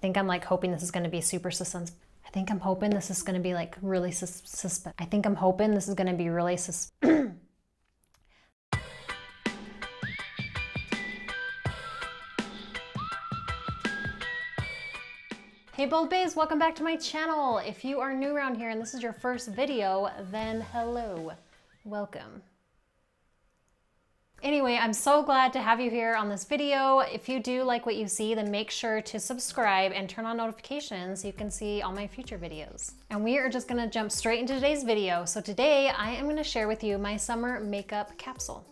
think I'm like hoping this is gonna be super I think I'm hoping this is gonna be like really I think I'm hoping this is gonna be really Hey Bold Baes, welcome back to my channel. If you are new around here and this is your first video, then hello, welcome. Anyway, I'm so glad to have you here on this video. If you do like what you see, then make sure to subscribe and turn on notifications so you can see all my future videos. And we are just gonna jump straight into today's video. So today I am gonna share with you my summer makeup capsule.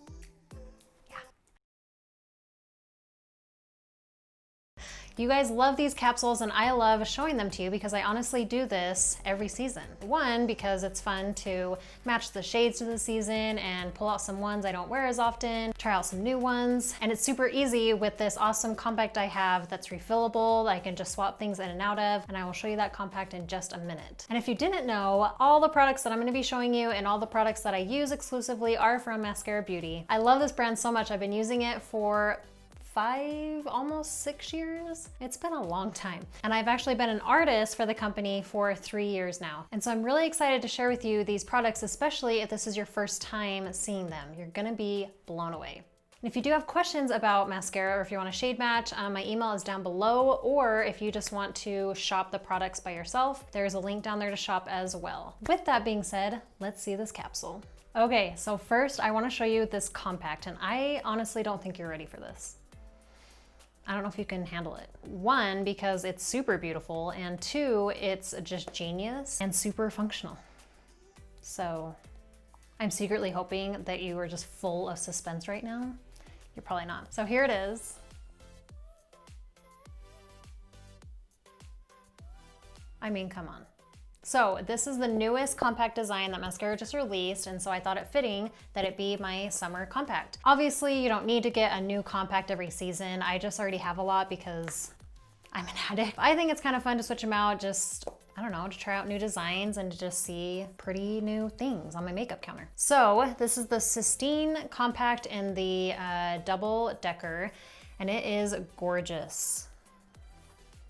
You guys love these capsules and I love showing them to you because I honestly do this every season. One, because it's fun to match the shades to the season and pull out some ones I don't wear as often, try out some new ones. And it's super easy with this awesome compact I have that's refillable. I can just swap things in and out of, and I will show you that compact in just a minute. And if you didn't know, all the products that I'm gonna be showing you and all the products that I use exclusively are from Maskcara Beauty. I love this brand so much. I've been using it for 5, almost 6 years. It's been a long time. And I've actually been an artist for the company for 3 years now. And so I'm really excited to share with you these products, especially if this is your first time seeing them. You're gonna be blown away. And if you do have questions about mascara or if you want a shade match, my email is down below, or if you just want to shop the products by yourself, there's a link down there to shop as well. With that being said, let's see this capsule. Okay, so first I wanna show you this compact, and I honestly don't think you're ready for this. I don't know if you can handle it. One, because it's super beautiful, and two, it's just genius and super functional. So I'm secretly hoping that you are just full of suspense right now. You're probably not. So here it is. I mean, come on. So this is the newest compact design that Maskcara just released, and so I thought it fitting that it be my summer compact. Obviously, you don't need to get a new compact every season. I just already have a lot because I'm an addict. I think it's kind of fun to switch them out, just, I don't know, to try out new designs and to just see pretty new things on my makeup counter. So this is the Sistine compact in the double decker, and it is gorgeous.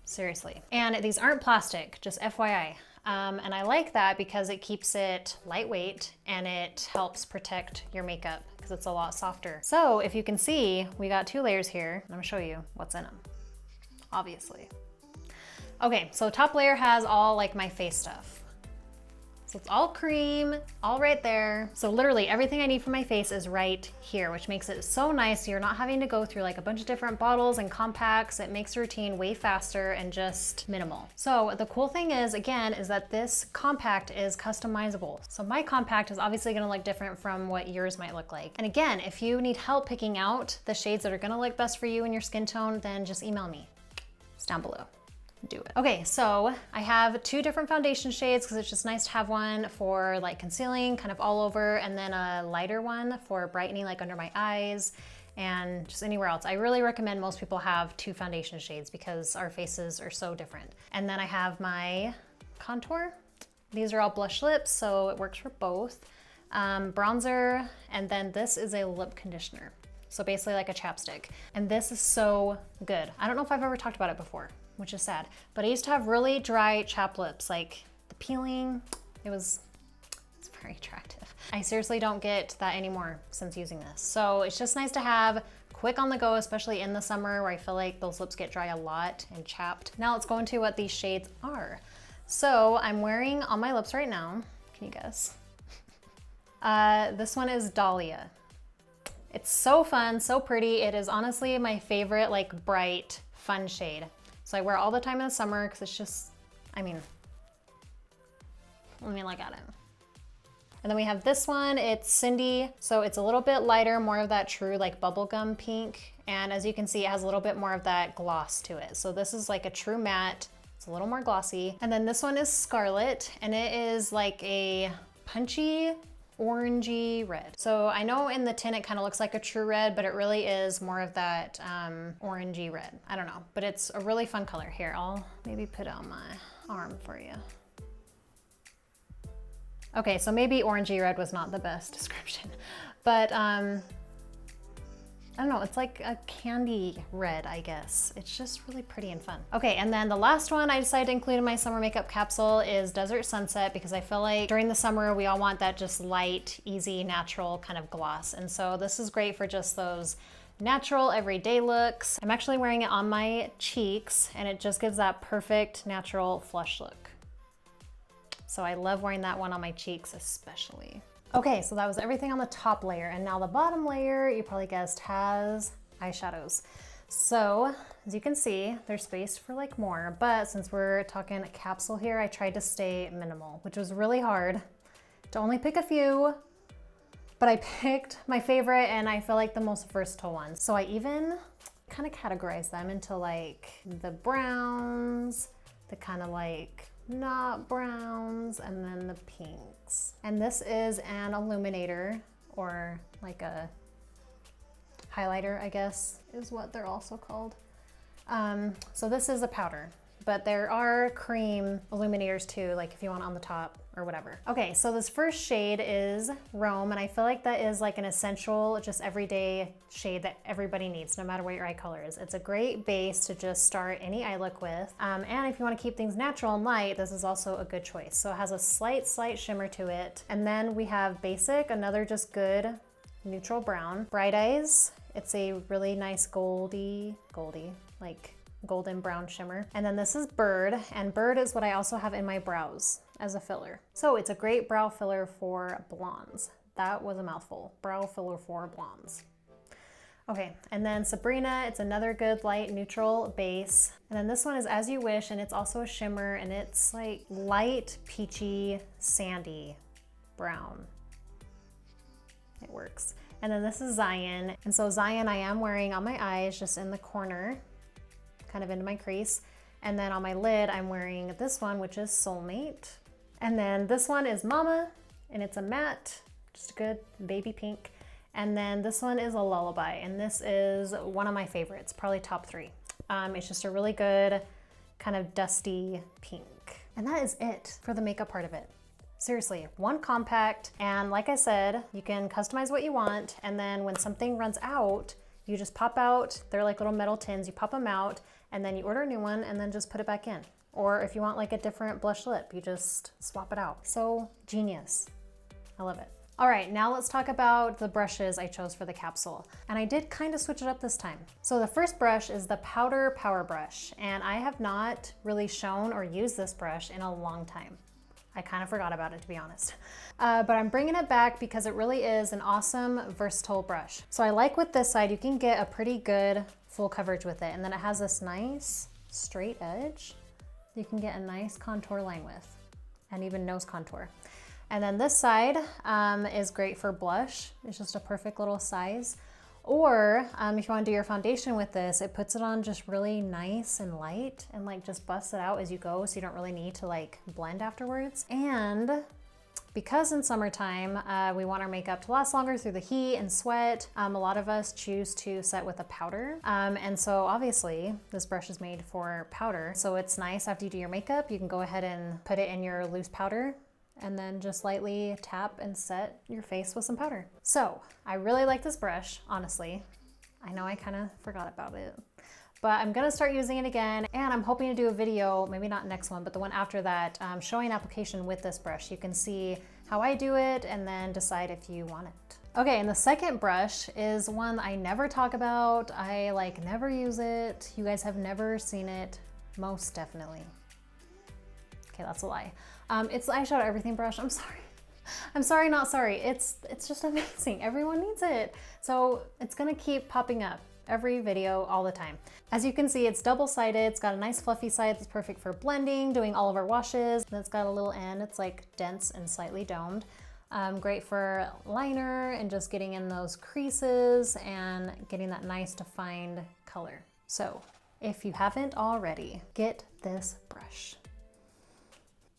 Seriously. And these aren't plastic, just FYI. And I like that because it keeps it lightweight and it helps protect your makeup because it's a lot softer. So if you can see, we got 2 layers here. I'm gonna show you what's in them, obviously. Okay, so top layer has all like my face stuff. So it's all cream, all right there. So literally everything I need for my face is right here, which makes it so nice. You're not having to go through like a bunch of different bottles and compacts. It makes the routine way faster and just minimal. So the cool thing is, again, is that this compact is customizable. So my compact is obviously gonna look different from what yours might look like. And again, if you need help picking out the shades that are gonna look best for you and your skin tone, then just email me. It's down below. Do it. Okay, so I have 2 different foundation shades because it's just nice to have one for like concealing kind of all over, and then a lighter one for brightening like under my eyes and just anywhere else. I really recommend most people have 2 foundation shades because our faces are so different. And then I have my contour. These are all blush lips, so it works for both. Bronzer, and then this is a lip conditioner. So basically like a chapstick. And this is so good. I don't know if I've ever talked about it before, which is sad, but I used to have really dry chapped lips, like the peeling, it's very attractive. I seriously don't get that anymore since using this. So it's just nice to have quick on the go, especially in the summer where I feel like those lips get dry a lot and chapped. Now let's go into what these shades are. So I'm wearing on my lips right now, can you guess? This one is Dahlia. It's so fun, so pretty. It is honestly my favorite, like bright, fun shade. So I wear it all the time in the summer because it's just, I mean, look at it. And then we have this one, it's Cindy. So it's a little bit lighter, more of that true like bubblegum pink. And as you can see, it has a little bit more of that gloss to it. So this is like a true matte. It's a little more glossy. And then this one is Scarlet, and it is like a punchy, orangey red. So I know in the tin it kind of looks like a true red, but it really is more of that orangey red. I don't know, but it's a really fun color. Here, I'll maybe put it on my arm for you. Okay, so maybe orangey red was not the best description, but I don't know, it's like a candy red, I guess. It's just really pretty and fun. Okay, and then the last one I decided to include in my summer makeup capsule is Desert Sunset, because I feel like during the summer we all want that just light, easy, natural kind of gloss. And so this is great for just those natural everyday looks. I'm actually wearing it on my cheeks and it just gives that perfect natural flush look. So I love wearing that one on my cheeks especially. Okay, so that was everything on the top layer, and now the bottom layer, you probably guessed, has eyeshadows. So as you can see, there's space for like more, but since we're talking capsule here, I tried to stay minimal, which was really hard to only pick a few, but I picked my favorite and I feel like the most versatile ones. So I even kind of categorized them into like the browns, the kind of like not browns, and then the pinks. And this is an illuminator, or like a highlighter, I guess is what they're also called. So this is a powder, but there are cream illuminators too, like if you want on the top or whatever. Okay, so this first shade is Rome, and I feel like that is like an essential, just everyday shade that everybody needs, no matter what your eye color is. It's a great base to just start any eye look with. And if you want to keep things natural and light, this is also a good choice. So it has a slight shimmer to it. And then we have Basic, another just good neutral brown. Bright Eyes, it's a really nice goldy, like golden brown shimmer. And then this is Bird, and Bird is what I also have in my brows as a filler. So it's a great brow filler for blondes. That was a mouthful. Brow filler for blondes. Okay, and then Sabrina, it's another good light neutral base. And then this one is As You Wish, and it's also a shimmer, and it's like light peachy sandy brown. It works. And then this is Zion. And so Zion I am wearing on my eyes, just in the corner, kind of into my crease. And then on my lid, I'm wearing this one, which is Soulmate. And then this one is Mama, and it's a matte, just a good baby pink. And then this one is a Lullaby, and this is one of my favorites, probably top 3. It's just a really good kind of dusty pink. And that is it for the makeup part of it. Seriously, one compact, and like I said, you can customize what you want, and then when something runs out, you just pop out, they're like little metal tins, you pop them out, and then you order a new one and then just put it back in. Or if you want like a different blush lip, you just swap it out. So genius. I love it. All right, now let's talk about the brushes I chose for the capsule. And I did kind of switch it up this time. So the first brush is the Powder Power Brush, and I have not really shown or used this brush in a long time. I kind of forgot about it, to be honest. But I'm bringing it back because it really is an awesome, versatile brush. So I like with this side, you can get a pretty good full coverage with it. And then it has this nice straight edge you can get a nice contour line with, and even nose contour. And then this side is great for blush. It's just a perfect little size. Or if you want to do your foundation with this, it puts it on just really nice and light, and like just busts it out as you go, so you don't really need to like blend afterwards. And because in summertime, we want our makeup to last longer through the heat and sweat, a lot of us choose to set with a powder. And so obviously this brush is made for powder. So it's nice after you do your makeup, you can go ahead and put it in your loose powder and then just lightly tap and set your face with some powder. So I really like this brush, honestly. I know I kind of forgot about it, but I'm gonna start using it again, and I'm hoping to do a video, maybe not next one, but the one after that, showing application with this brush. You can see how I do it and then decide if you want it. Okay, and the second brush is one I never talk about. I like never use it. You guys have never seen it, most definitely. Okay, that's a lie. It's the eyeshadow everything brush. I'm sorry. I'm sorry, not sorry. It's just amazing. Everyone needs it. So it's gonna keep popping up every video all the time. As you can see, it's double-sided. It's got a nice fluffy side that's perfect for blending, doing all of our washes. And it's got a little end. It's like dense and slightly domed. Great for liner and just getting in those creases and getting that nice defined color. So if you haven't already, get this brush.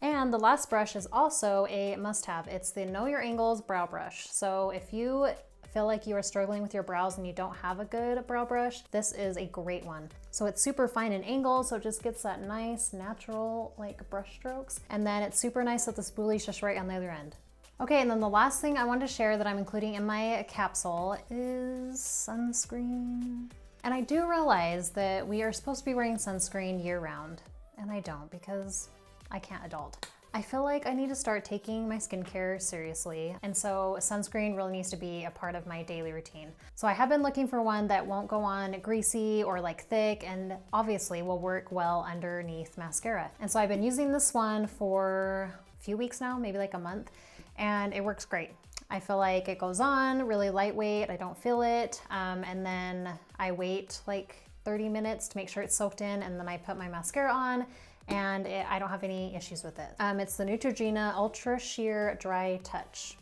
And the last brush is also a must-have. It's the Know Your Angles brow brush. So if you feel like you are struggling with your brows and you don't have a good brow brush, this is a great one. So it's super fine in angles, so it just gets that nice natural like brush strokes. And then it's super nice that the spoolie's just right on the other end. Okay, and then the last thing I wanted to share that I'm including in my capsule is sunscreen. And I do realize that we are supposed to be wearing sunscreen year round, and I don't because I can't adult. I feel like I need to start taking my skincare seriously, and so sunscreen really needs to be a part of my daily routine. So I have been looking for one that won't go on greasy or like thick, and obviously will work well underneath mascara. And so I've been using this one for a few weeks now, maybe like a month, and it works great. I feel like it goes on really lightweight, I don't feel it, and then I wait like 30 minutes to make sure it's soaked in, and then I put my mascara on, and I don't have any issues with it. It's the Neutrogena Ultra Sheer Dry Touch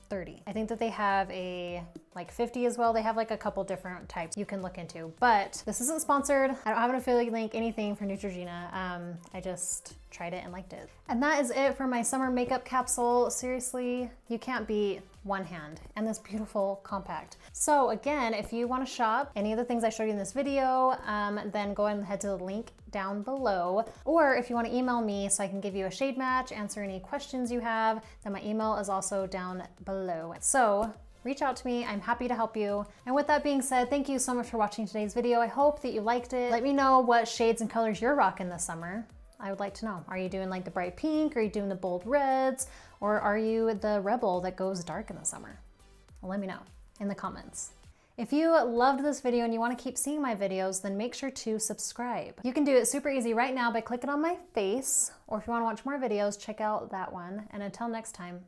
30. I think that they have a like 50 as well. They have like a couple different types you can look into, but this isn't sponsored. I don't have an affiliate link, anything for Neutrogena. I just tried it and liked it. And that is it for my summer makeup capsule. Seriously, you can't beat one hand and this beautiful compact. So again, if you want to shop any of the things I showed you in this video, then go ahead and head to the link down below. Or if you want to email me so I can give you a shade match, answer any questions you have, then my email is also down below. So reach out to me, I'm happy to help you. And with that being said, thank you so much for watching today's video. I hope that you liked it. Let me know what shades and colors you're rocking this summer. I would like to know. Are you doing like the bright pink? Are you doing the bold reds? Or are you the rebel that goes dark in the summer? Well, let me know in the comments. If you loved this video and you want to keep seeing my videos, then make sure to subscribe. You can do it super easy right now by clicking on my face, or if you want to watch more videos, check out that one. And until next time,